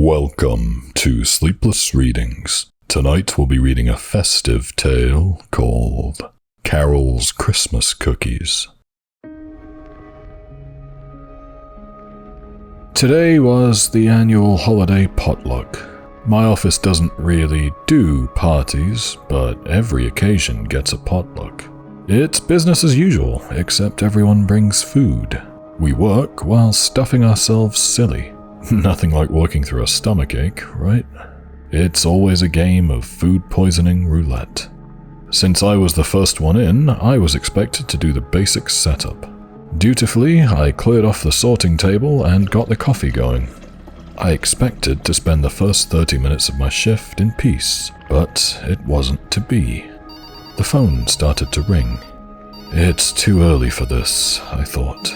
Welcome to Sleepless Readings. Tonight we'll be reading a festive tale called Carol's Christmas Cookies. Today was the annual holiday potluck. My office doesn't really do parties, but every occasion gets a potluck. It's business as usual, except everyone brings food. We work while stuffing ourselves silly. Nothing like working through a stomachache, right? It's always a game of food poisoning roulette. Since I was the first one in, I was expected to do the basic setup. Dutifully, I cleared off the sorting table and got the coffee going. I expected to spend the first 30 minutes of my shift in peace, but it wasn't to be. The phone started to ring. It's too early for this, I thought.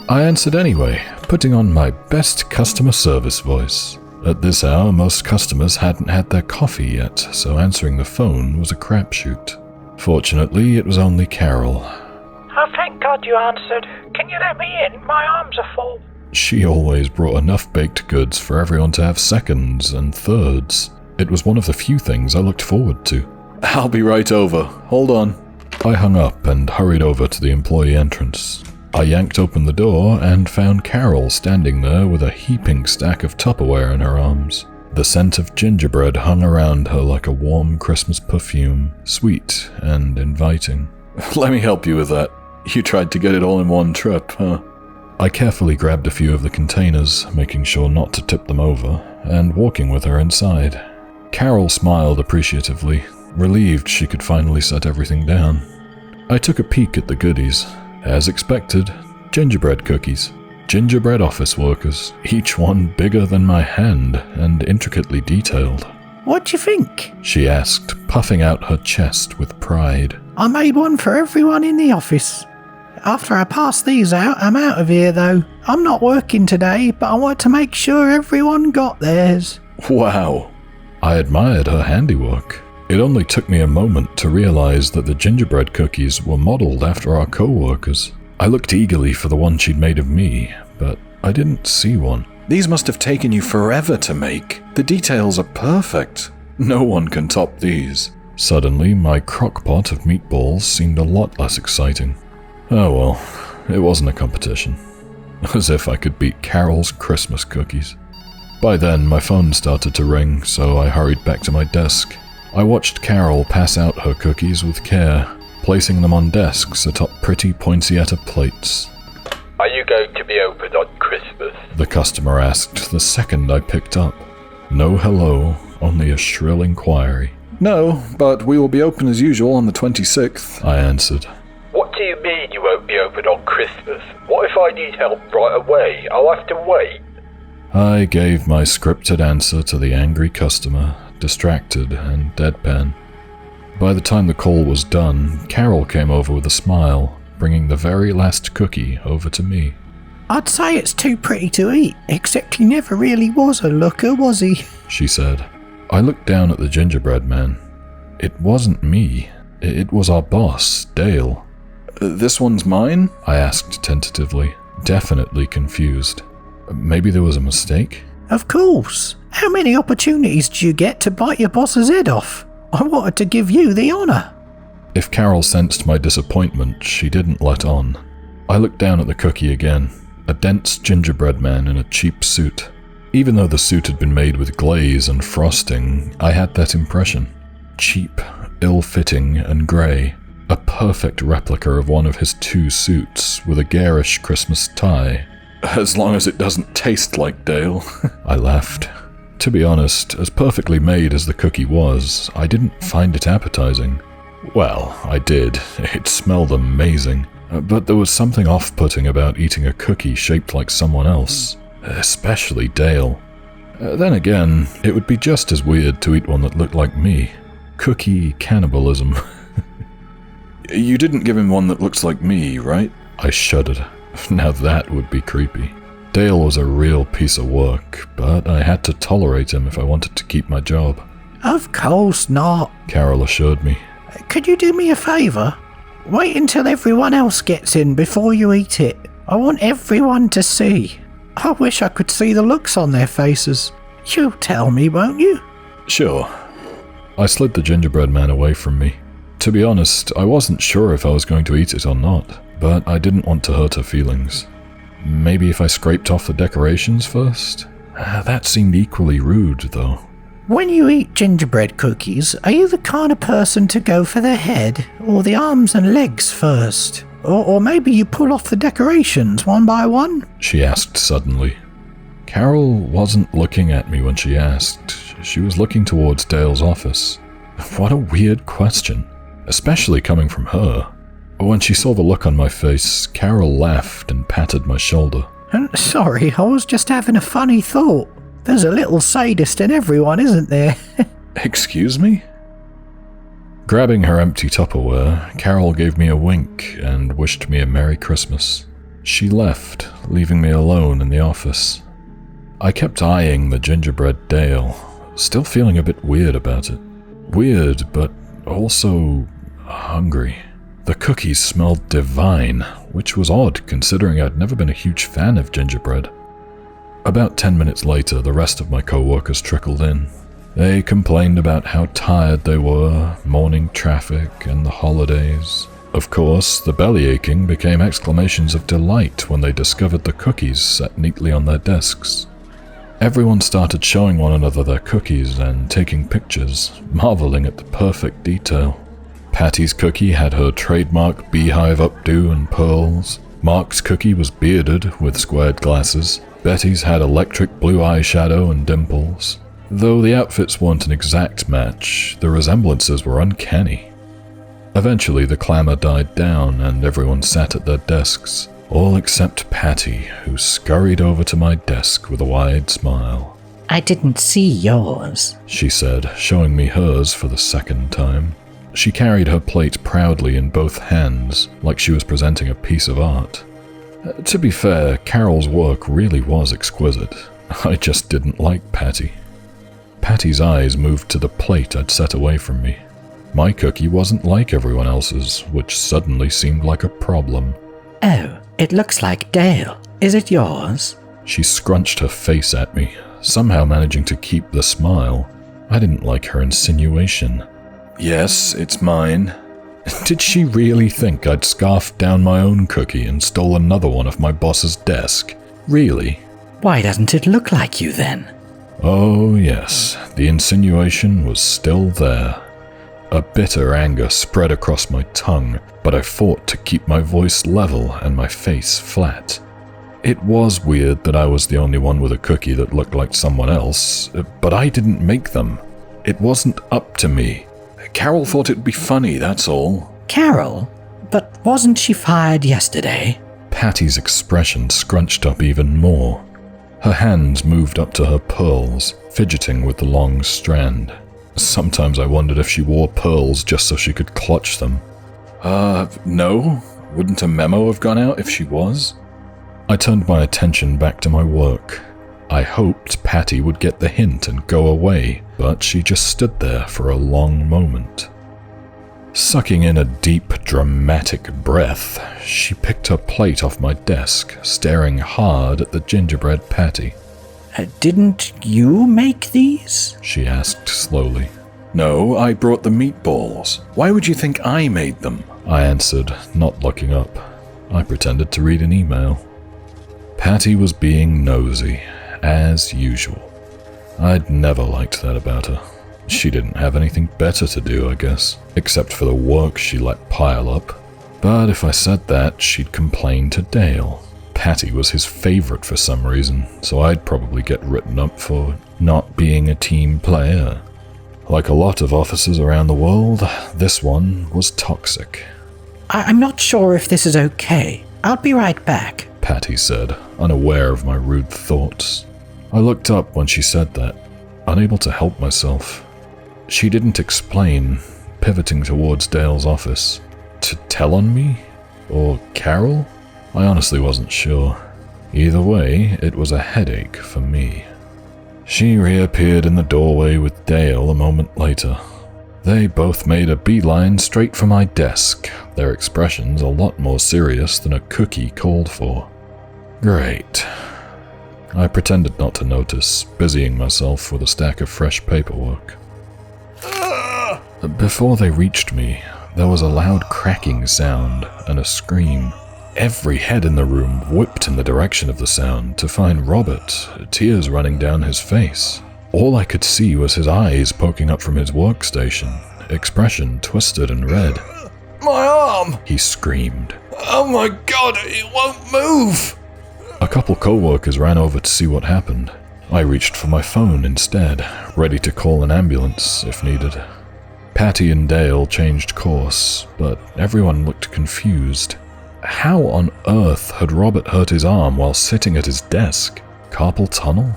I answered anyway, putting on my best customer service voice. At this hour, most customers hadn't had their coffee yet, so answering the phone was a crapshoot. Fortunately, it was only Carol. Oh, thank God you answered. Can you let me in? My arms are full. She always brought enough baked goods for everyone to have seconds and thirds. It was one of the few things I looked forward to. I'll be right over. Hold on. I hung up and hurried over to the employee entrance. I yanked open the door and found Carol standing there with a heaping stack of Tupperware in her arms. The scent of gingerbread hung around her like a warm Christmas perfume, sweet and inviting. Let me help you with that. You tried to get it all in one trip, huh? I carefully grabbed a few of the containers, making sure not to tip them over, and walking with her inside. Carol smiled appreciatively, relieved she could finally set everything down. I took a peek at the goodies. As expected, gingerbread cookies. Gingerbread office workers, each one bigger than my hand and intricately detailed. What do you think? She asked, puffing out her chest with pride. I made one for everyone in the office. After I pass these out, I'm out of here though. I'm not working today, but I want to make sure everyone got theirs. Wow. I admired her handiwork. It only took me a moment to realize that the gingerbread cookies were modeled after our co-workers. I looked eagerly for the one she'd made of me, but I didn't see one. These must have taken you forever to make. The details are perfect. No one can top these. Suddenly, my crock-pot of meatballs seemed a lot less exciting. Oh well, it wasn't a competition. As if I could beat Carol's Christmas cookies. By then, my phone started to ring, so I hurried back to my desk. I watched Carol pass out her cookies with care, placing them on desks atop pretty poinsettia plates. Are you going to be open on Christmas? The customer asked the second I picked up. No hello, only a shrill inquiry. No, but we will be open as usual on the 26th, I answered. What do you mean you won't be open on Christmas? What if I need help right away? I'll have to wait. I gave my scripted answer to the angry customer, distracted and deadpan. By the time the call was done, Carol came over with a smile, bringing the very last cookie over to me. I'd say it's too pretty to eat, except he never really was a looker, was he? She said. I looked down at the gingerbread man. It wasn't me. It was our boss, Dale. This one's mine? I asked tentatively, definitely confused. Maybe there was a mistake? Of course. How many opportunities do you get to bite your boss's head off? I wanted to give you the honour. If Carol sensed my disappointment, she didn't let on. I looked down at the cookie again, a dense gingerbread man in a cheap suit. Even though the suit had been made with glaze and frosting, I had that impression. Cheap, ill-fitting, and grey. A perfect replica of one of his two suits, with a garish Christmas tie. As long as it doesn't taste like Dale, I laughed. To be honest, as perfectly made as the cookie was, I didn't find it appetizing. Well, I did. It smelled amazing. But there was something off-putting about eating a cookie shaped like someone else, especially Dale. Then again, it would be just as weird to eat one that looked like me. Cookie cannibalism. You didn't give him one that looks like me, right? I shuddered. Now that would be creepy. Dale was a real piece of work, but I had to tolerate him if I wanted to keep my job. Of course not, Carol assured me. Could you do me a favour? Wait until everyone else gets in before you eat it. I want everyone to see. I wish I could see the looks on their faces. You'll tell me, won't you? Sure. I slid the gingerbread man away from me. To be honest, I wasn't sure if I was going to eat it or not, but I didn't want to hurt her feelings. Maybe if I scraped off the decorations first? That seemed equally rude, though. When you eat gingerbread cookies, are you the kind of person to go for the head or the arms and legs first? Or maybe you pull off the decorations one by one? She asked suddenly. Carol wasn't looking at me when she asked. She was looking towards Dale's office. What a weird question, especially coming from her. When she saw the look on my face, Carol laughed and patted my shoulder. Sorry, I was just having a funny thought. There's a little sadist in everyone, isn't there? Excuse me? Grabbing her empty Tupperware, Carol gave me a wink and wished me a Merry Christmas. She left, leaving me alone in the office. I kept eyeing the gingerbread Dale, still feeling a bit weird about it. Weird, but also hungry. The cookies smelled divine, which was odd considering I'd never been a huge fan of gingerbread. About 10 minutes later, the rest of my co-workers trickled in. They complained about how tired they were, morning traffic, and the holidays. Of course, the belly aching became exclamations of delight when they discovered the cookies set neatly on their desks. Everyone started showing one another their cookies and taking pictures, marveling at the perfect detail. Patty's cookie had her trademark beehive updo and pearls. Mark's cookie was bearded with squared glasses. Betty's had electric blue eyeshadow and dimples. Though the outfits weren't an exact match, the resemblances were uncanny. Eventually, the clamor died down and everyone sat at their desks, all except Patty, who scurried over to my desk with a wide smile. I didn't see yours, she said, showing me hers for the second time. She carried her plate proudly in both hands, like she was presenting a piece of art. To be fair, Carol's work really was exquisite. I just didn't like Patty. Patty's eyes moved to the plate I'd set away from me. My cookie wasn't like everyone else's, which suddenly seemed like a problem. Oh, it looks like Dale. Is it yours? She scrunched her face at me, somehow managing to keep the smile. I didn't like her insinuation. Yes, it's mine. Did she really think I'd scarfed down my own cookie and stole another one off my boss's desk? Really? Why doesn't it look like you then? Oh yes, the insinuation was still there. A bitter anger spread across my tongue, but I fought to keep my voice level and my face flat. It was weird that I was the only one with a cookie that looked like someone else, but I didn't make them. It wasn't up to me. Carol thought it'd be funny, that's all. Carol? But wasn't she fired yesterday? Patty's expression scrunched up even more. Her hands moved up to her pearls, fidgeting with the long strand. Sometimes I wondered if she wore pearls just so she could clutch them. No? Wouldn't a memo have gone out if she was? I turned my attention back to my work. I hoped Patty would get the hint and go away, but she just stood there for a long moment. Sucking in a deep, dramatic breath, she picked her plate off my desk, staring hard at the gingerbread patty. Didn't you make these? She asked slowly. No, I brought the meatballs. Why would you think I made them? I answered, not looking up. I pretended to read an email. Patty was being nosy, as usual. I'd never liked that about her. She didn't have anything better to do, I guess, except for the work she let pile up. But if I said that, she'd complain to Dale. Patty was his favorite for some reason, so I'd probably get written up for not being a team player. Like a lot of officers around the world, this one was toxic. I'm not sure if this is okay. I'll be right back, Patty said, unaware of my rude thoughts. I looked up when she said that, unable to help myself. She didn't explain, pivoting towards Dale's office. To tell on me? Or Carol? I honestly wasn't sure. Either way, it was a headache for me. She reappeared in the doorway with Dale a moment later. They both made a beeline straight for my desk, their expressions a lot more serious than a cookie called for. Great. I pretended not to notice, busying myself with a stack of fresh paperwork. Before they reached me, there was a loud cracking sound and a scream. Every head in the room whipped in the direction of the sound to find Robert, tears running down his face. All I could see was his eyes poking up from his workstation, expression twisted and red. My arm! He screamed. Oh my god, it won't move! A couple co-workers ran over to see what happened. I reached for my phone instead, ready to call an ambulance if needed. Patty and Dale changed course, but everyone looked confused. How on earth had Robert hurt his arm while sitting at his desk? Carpal tunnel?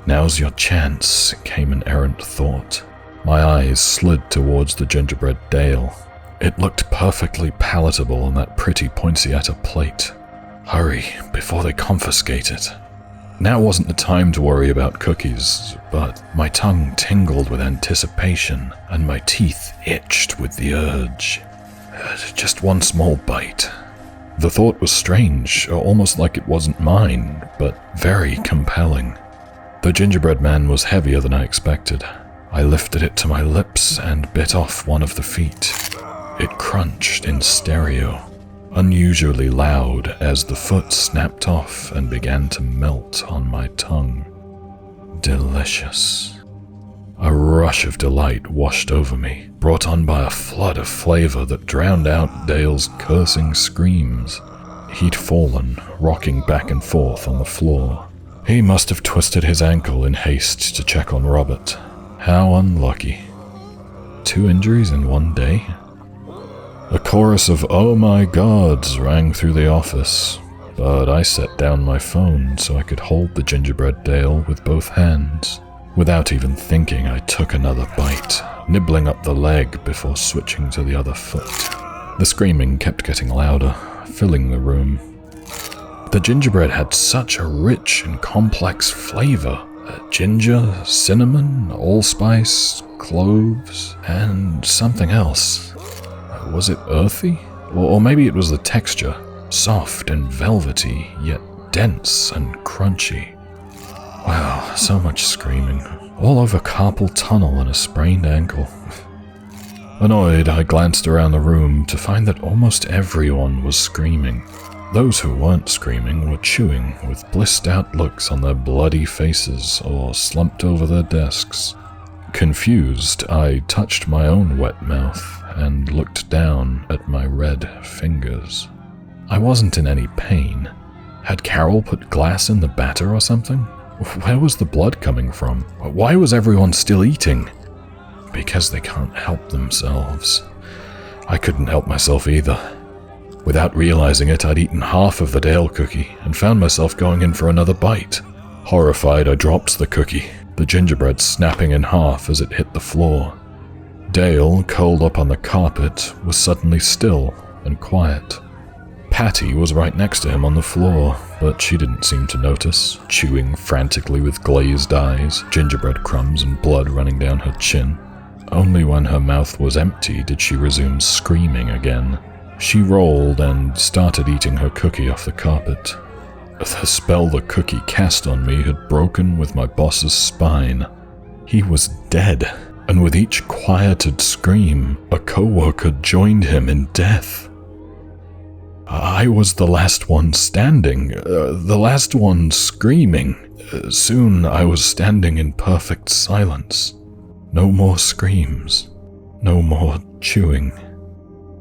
Now's your chance, came an errant thought. My eyes slid towards the gingerbread Dale. It looked perfectly palatable on that pretty poinsettia plate. Hurry, before they confiscate it. Now wasn't the time to worry about cookies, but my tongue tingled with anticipation, and my teeth itched with the urge. Just one small bite. The thought was strange, almost like it wasn't mine, but very compelling. The gingerbread man was heavier than I expected. I lifted it to my lips and bit off one of the feet. It crunched in stereo, unusually loud as the foot snapped off and began to melt on my tongue. Delicious. A rush of delight washed over me, brought on by a flood of flavor that drowned out Dale's cursing screams. He'd fallen, rocking back and forth on the floor. He must have twisted his ankle in haste to check on Robert. How unlucky. 2 injuries in one day? A chorus of "oh my gods" rang through the office, but I set down my phone so I could hold the gingerbread Dale with both hands. Without even thinking, I took another bite, nibbling up the leg before switching to the other foot. The screaming kept getting louder, filling the room. The gingerbread had such a rich and complex flavor. Ginger, cinnamon, allspice, cloves, and something else. Was it earthy? Or maybe it was the texture, soft and velvety, yet dense and crunchy. Wow, so much screaming. All over carpal tunnel and a sprained ankle. Annoyed, I glanced around the room to find that almost everyone was screaming. Those who weren't screaming were chewing, with blissed out looks on their bloody faces or slumped over their desks. Confused, I touched my own wet mouth and looked down at my red fingers. I wasn't in any pain. Had Carol put glass in the batter or something? Where was the blood coming from? Why was everyone still eating? Because they can't help themselves. I couldn't help myself either. Without realizing it, I'd eaten half of the Dale cookie and found myself going in for another bite. Horrified, I dropped the cookie, the gingerbread snapping in half as it hit the floor. Dale, curled up on the carpet, was suddenly still and quiet. Patty was right next to him on the floor, but she didn't seem to notice, chewing frantically with glazed eyes, gingerbread crumbs and blood running down her chin. Only when her mouth was empty did she resume screaming again. She rolled and started eating her cookie off the carpet. The spell the cookie cast on me had broken with my boss's spine. He was dead, and with each quieted scream, a co-worker joined him in death. I was the last one standing, the last one screaming. Soon I was standing in perfect silence. No more screams, no more chewing.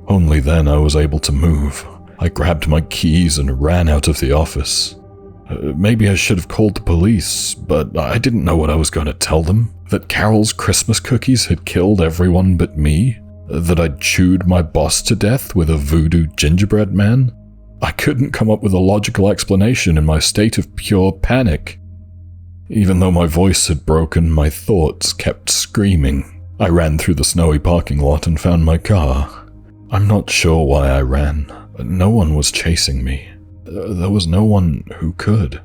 Only then I was able to move. I grabbed my keys and ran out of the office. Maybe I should have called the police, but I didn't know what I was going to tell them. That Carol's Christmas cookies had killed everyone but me. That I'd chewed my boss to death with a voodoo gingerbread man. I couldn't come up with a logical explanation in my state of pure panic. Even though my voice had broken, my thoughts kept screaming. I ran through the snowy parking lot and found my car. I'm not sure why I ran. No one was chasing me. There was no one who could.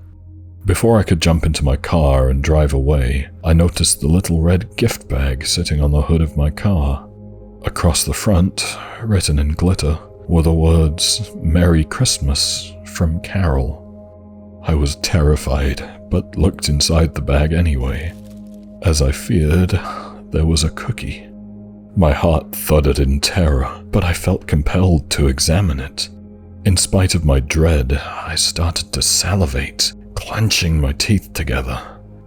Before I could jump into my car and drive away, I noticed the little red gift bag sitting on the hood of my car. Across the front, written in glitter, were the words, "Merry Christmas" from Carol. I was terrified, but looked inside the bag anyway. As I feared, there was a cookie. My heart thudded in terror, but I felt compelled to examine it. In spite of my dread, I started to salivate, clenching my teeth together.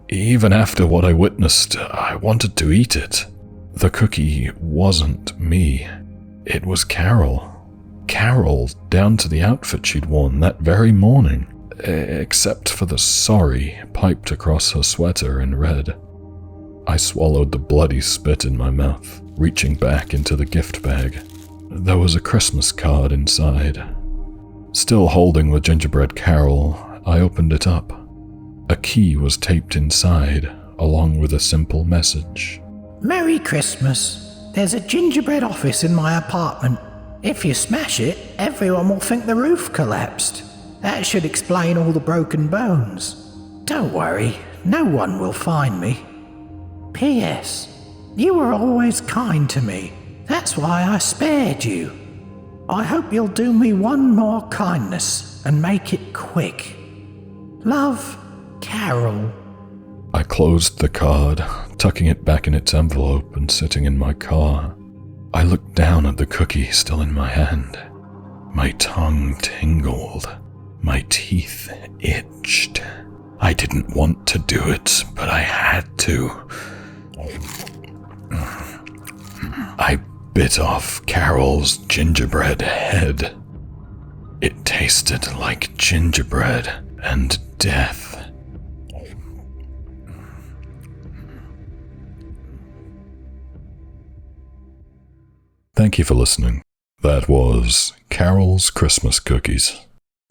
Even after what I witnessed, I wanted to eat it. The cookie wasn't me. It was Carol. Carol, down to the outfit she'd worn that very morning, except for the sorry piped across her sweater in red. I swallowed the bloody spit in my mouth, reaching back into the gift bag. There was a Christmas card inside. Still holding the gingerbread Carol, I opened it up. A key was taped inside, along with a simple message. Merry Christmas. There's a gingerbread office in my apartment. If you smash it, everyone will think the roof collapsed. That should explain all the broken bones. Don't worry, no one will find me. P.S. You were always kind to me. That's why I spared you. I hope you'll do me one more kindness and make it quick. Love, Carol. I closed the card, tucking it back in its envelope and sitting in my car. I looked down at the cookie still in my hand. My tongue tingled. My teeth itched. I didn't want to do it, but I had to. I bit off Carol's gingerbread head. It tasted like gingerbread and death. Thank you for listening. That was Carol's Christmas Cookies.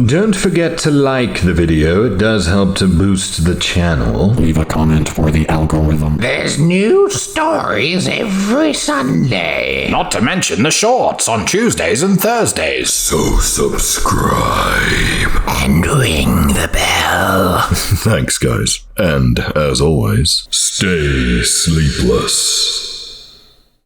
Don't forget to like the video, it does help to boost the channel. Leave a comment for the algorithm. There's new stories every Sunday. Not to mention the shorts on Tuesdays and Thursdays. So subscribe. And ring the bell. Thanks, guys. And, as always, stay sleepless.